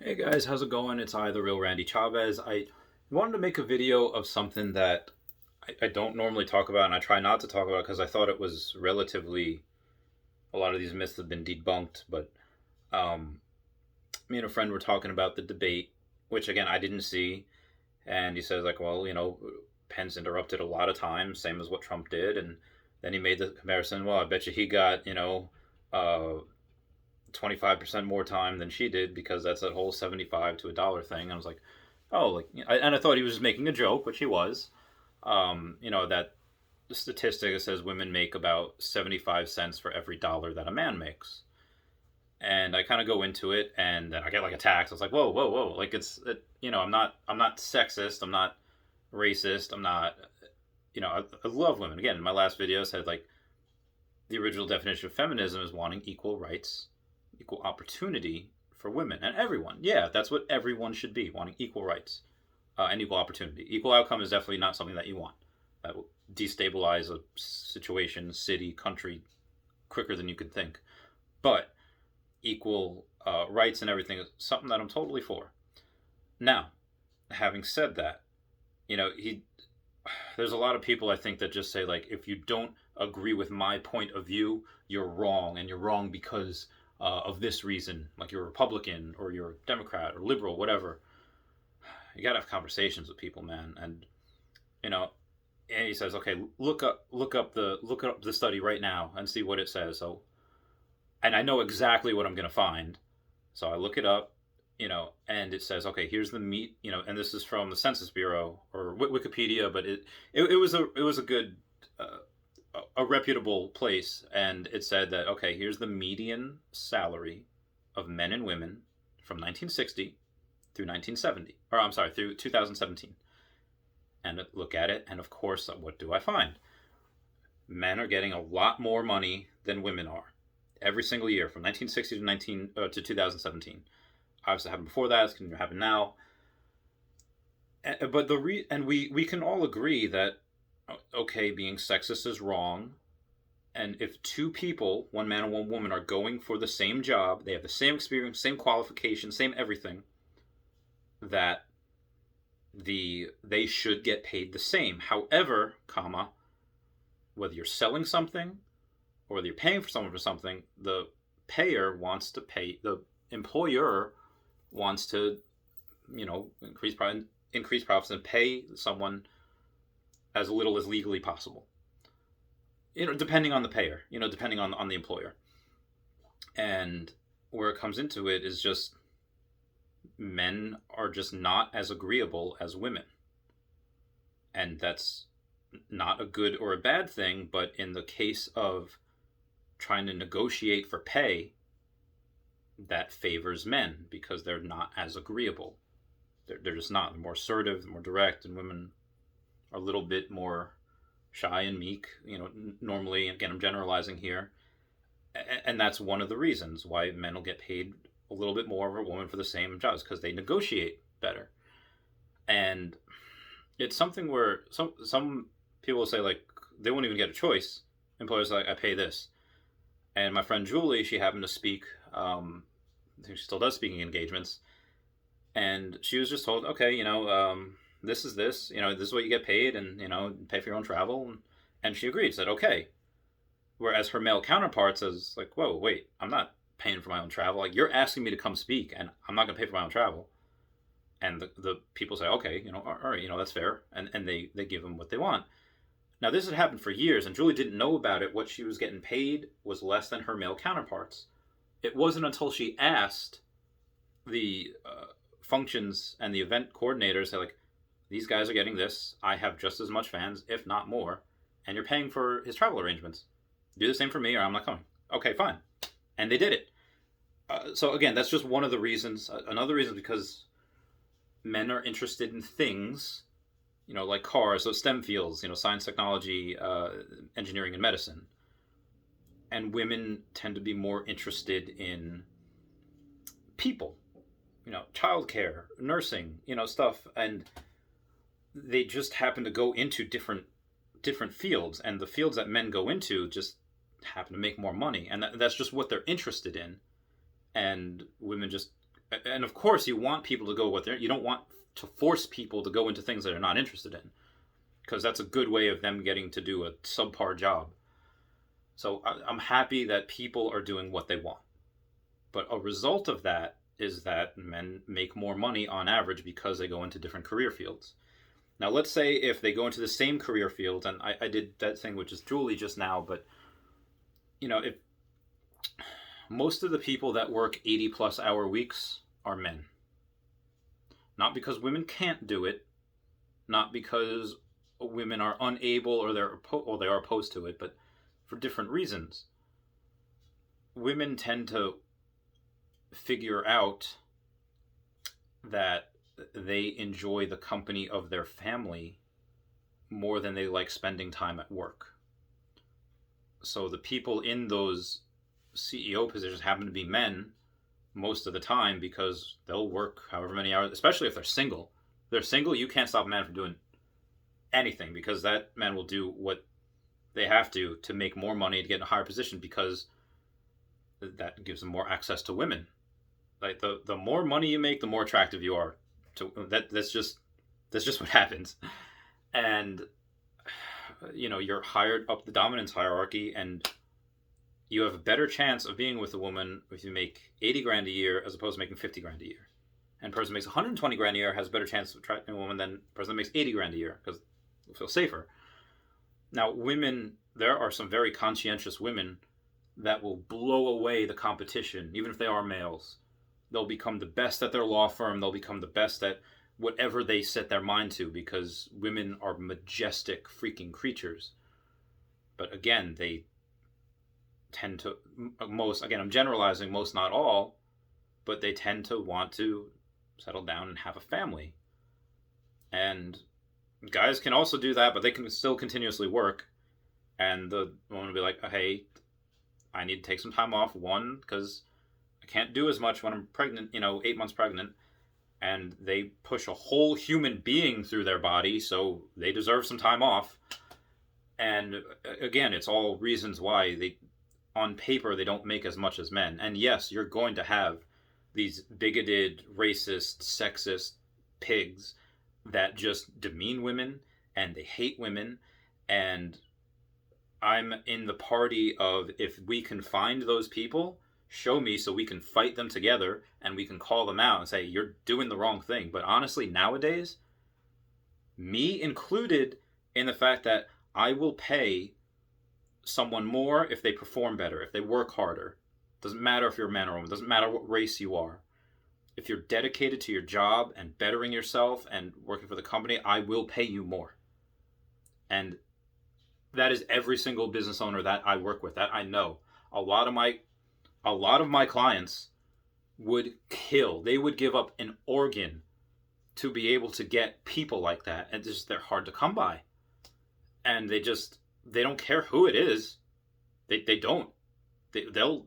Hey guys, how's it going? It's I, the real Randy Chavez. I wanted to make a video of something that I don't normally talk about, and I try not to talk about because I thought it was relatively. A lot of these myths have been debunked, but um, me and a friend were talking about the debate, which again I didn't see, and he says like, well, Pence interrupted a lot of times, same as what Trump did, and then he made the comparison. Well, I bet you he got 25% more time than she did because that's that whole 75 to a dollar thing. And I was like, oh, and I thought he was just making a joke, which he was. That statistic that says women make about 75 cents for every dollar that a man makes. And I kind of go into it, and then I get like attacked. I was like, whoa, whoa, whoa! Like I'm not sexist. I'm not racist. I'm not, I love women. Again, my last video said like the original definition of feminism is wanting equal rights, equal opportunity for women and everyone. Yeah, that's what everyone should be, wanting equal rights and equal opportunity. Equal outcome is definitely not something that you want. That will destabilize a situation, city, country quicker than you could think. But equal rights and everything is something that I'm totally for. Now, having said that, he there's a lot of people I think that just say like if you don't agree with my point of view, you're wrong, and you're wrong because of this reason. Like you're a Republican or you're a Democrat or liberal, whatever. You gotta have conversations with people, man. And you know, and he says, okay, look up the study right now and see what it says. So, and I know exactly what I'm gonna find. So I look it up, and it says, okay, here's the meat, and this is from the Census Bureau or Wikipedia, but it was a good, uh, a reputable place, and it said that okay, here's the median salary of men and women from 1960 through 1970, or I'm sorry, through 2017, and look at it, and of course, what do I find? Men are getting a lot more money than women are every single year from 1960 to 2017. Obviously, it happened before that. It's going to happen now. But and we can all agree that okay, being sexist is wrong. And if two people, one man and one woman, are going for the same job, they have the same experience, same qualifications, same everything, that they should get paid the same. However, comma, whether you're selling something or whether you're paying for someone for something, the payer wants to pay the employer wants to, increase profits and pay someone as little as legally possible. Depending on the payer, depending on the employer. And where it comes into it is just men are just not as agreeable as women. And that's not a good or a bad thing, but in the case of trying to negotiate for pay, that favors men because they're not as agreeable. They're just not. They're more assertive, they're more direct, and women are a little bit more shy and meek. Normally, again, I'm generalizing here, and that's one of the reasons why men will get paid a little bit more of a woman for the same jobs because they negotiate better. And it's something where some people say like they won't even get a choice. Employers are like, I pay this. And my friend Julie, she happened to speak. I think she still does speaking engagements, and she was just told, okay, this is this, this is what you get paid, and pay for your own travel, and she agreed, said okay. Whereas her male counterparts is like, whoa, wait, I'm not paying for my own travel. Like you're asking me to come speak, and I'm not gonna pay for my own travel. And the people say, okay, all right, that's fair, and they give them what they want. Now, this had happened for years, and Julie didn't know about it. What she was getting paid was less than her male counterparts. It wasn't until she asked the functions and the event coordinators, they're like, these guys are getting this. I have just as much fans, if not more, and you're paying for his travel arrangements. Do the same for me, or I'm not coming. Okay, fine. And they did it. So, again, that's just one of the reasons. Another reason is because men are interested in things like cars, so STEM fields, science, technology, engineering, and medicine. And women tend to be more interested in people, childcare, nursing, stuff, and they just happen to go into different fields, and the fields that men go into just happen to make more money, and that's just what they're interested in, and women just And of course, you want people to go what they're. You don't want to force people to go into things that they're not interested in, because that's a good way of them getting to do a subpar job. So I'm happy that people are doing what they want. But a result of that is that men make more money on average because they go into different career fields. Now, let's say if they go into the same career field, and I did that thing which is Julie just now, but if most of the people that work 80 plus hour weeks are men. Not because women can't do it, not because women are unable or they are opposed to it, but for different reasons. Women tend to figure out that they enjoy the company of their family more than they like spending time at work. So the people in those CEO positions happen to be men most of the time, because they'll work however many hours, especially if they're single. If they're single, you can't stop a man from doing anything, because that man will do what they have to make more money to get in a higher position, because that gives them more access to women. Like the more money you make, the more attractive you are. That's just what happens. And you're hired up the dominance hierarchy, and you have a better chance of being with a woman if you make 80 grand a year as opposed to making 50 grand a year. And a person who makes 120 grand a year has a better chance of attracting a woman than a person that makes 80 grand a year, because they'll feel safer. Now, women, there are some very conscientious women that will blow away the competition, even if they are males. They'll become the best at their law firm. They'll become the best at whatever they set their mind to, because women are majestic freaking creatures. But again, they tend to, again, I'm generalizing, most not all, but they tend to want to settle down and have a family. And guys can also do that, but they can still continuously work. And the woman will be like, hey, I need to take some time off. One, because I can't do as much when I'm pregnant, 8 months pregnant. And they push a whole human being through their body, so they deserve some time off. And again, it's all reasons why on paper, they don't make as much as men. And yes, you're going to have these bigoted, racist, sexist pigs that just demean women, and they hate women. And I'm in the party of, if we can find those people, show me so we can fight them together, and we can call them out and say, you're doing the wrong thing. But honestly, nowadays, me included, in the fact that I will pay someone more if they perform better, if they work harder. Doesn't matter if you're a man or a woman, doesn't matter what race you are. If you're dedicated to your job and bettering yourself and working for the company, I will pay you more. And that is every single business owner that I work with. That I know. A lot of my clients would kill. They would give up an organ to be able to get people like that. And they're hard to come by. And they don't care who it is. They don't. They'll,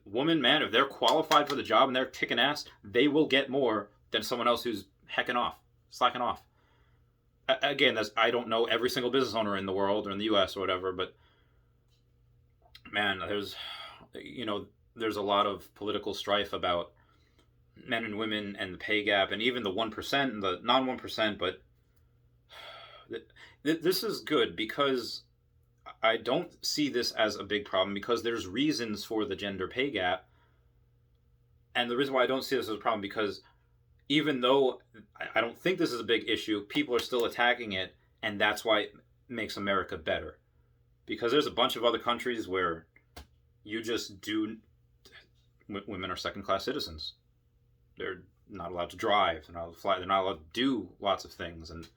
woman, man, if they're qualified for the job and they're kicking ass, they will get more than someone else who's slacking off. Again, I don't know every single business owner in the world or in the U.S. or whatever, but man, there's a lot of political strife about men and women and the pay gap, and even the 1% and the non 1%. But this is good, because I don't see this as a big problem, because there's reasons for the gender pay gap. And the reason why I don't see this as a problem, because even though I don't think this is a big issue, people are still attacking it, and that's why it makes America better. Because there's a bunch of other countries where women are second-class citizens. They're not allowed to drive, they're not allowed to fly, they're not allowed to do lots of things. And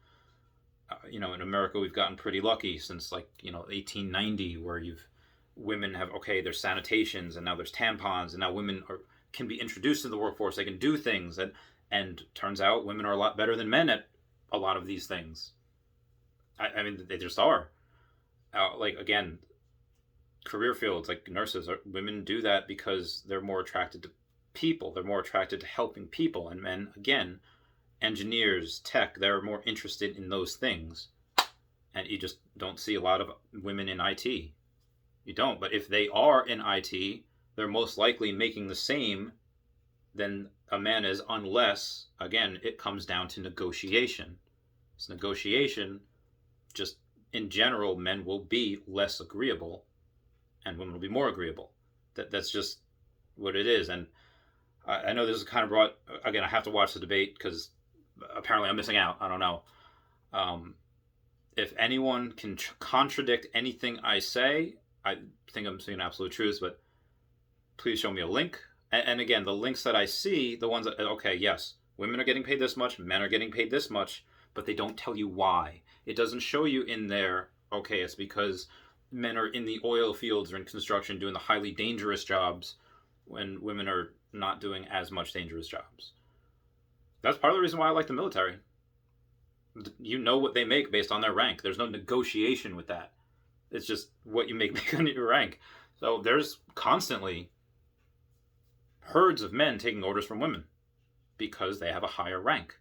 in America, we've gotten pretty lucky since 1890, where women have, there's sanitations, and now there's tampons, and now women can be introduced to the workforce. They can do things, and turns out women are a lot better than men at a lot of these things. I mean, they just are. Again, career fields like nurses, women do that because they're more attracted to people. They're more attracted to helping people. And men, again, engineers, tech, they're more interested in those things. And you just don't see a lot of women in IT. You don't. But if they are in IT, they're most likely making the same than a man is, unless, again, it comes down to negotiation. It's negotiation, just in general, men will be less agreeable and women will be more agreeable. That's just what it is. And I know this is kind of brought, again, I have to watch the debate because apparently I'm missing out. I don't know. If anyone can contradict anything I say, I think I'm saying absolute truth, but please show me a link. And again, the links that I see, the ones that, okay, yes, women are getting paid this much, men are getting paid this much, but they don't tell you why. It doesn't show you in there, okay, it's because men are in the oil fields or in construction doing the highly dangerous jobs when women are not doing as much dangerous jobs. That's part of the reason why I like the military. You know what they make based on their rank. There's no negotiation with that. It's just what you make on your rank. So there's constantly herds of men taking orders from women because they have a higher rank.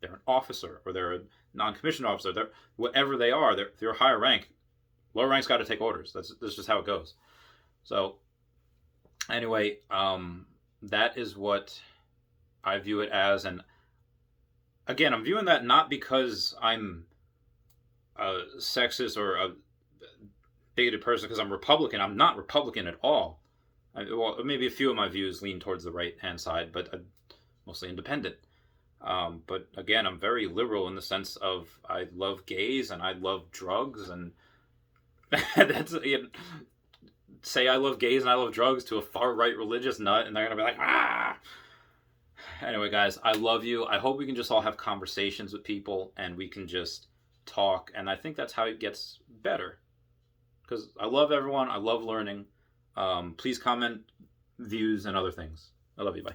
They're an officer or they're a non-commissioned officer. They're whatever they are. They're a higher rank. Lower rank's got to take orders. That's just how it goes. So anyway, that is what I view it as. And again, I'm viewing that not because I'm a sexist or a bigoted person because I'm Republican. I'm not Republican at all. Well, maybe a few of my views lean towards the right-hand side, but mostly independent. But again, I'm very liberal in the sense of I love gays and I love drugs, and that's say I love gays and I love drugs to a far-right religious nut, and they're gonna be like, ah. Anyway, guys, I love you. I hope we can just all have conversations with people and we can just talk, and I think that's how it gets better. Because I love everyone. I love learning. Please comment, views, and other things. I love you. Bye.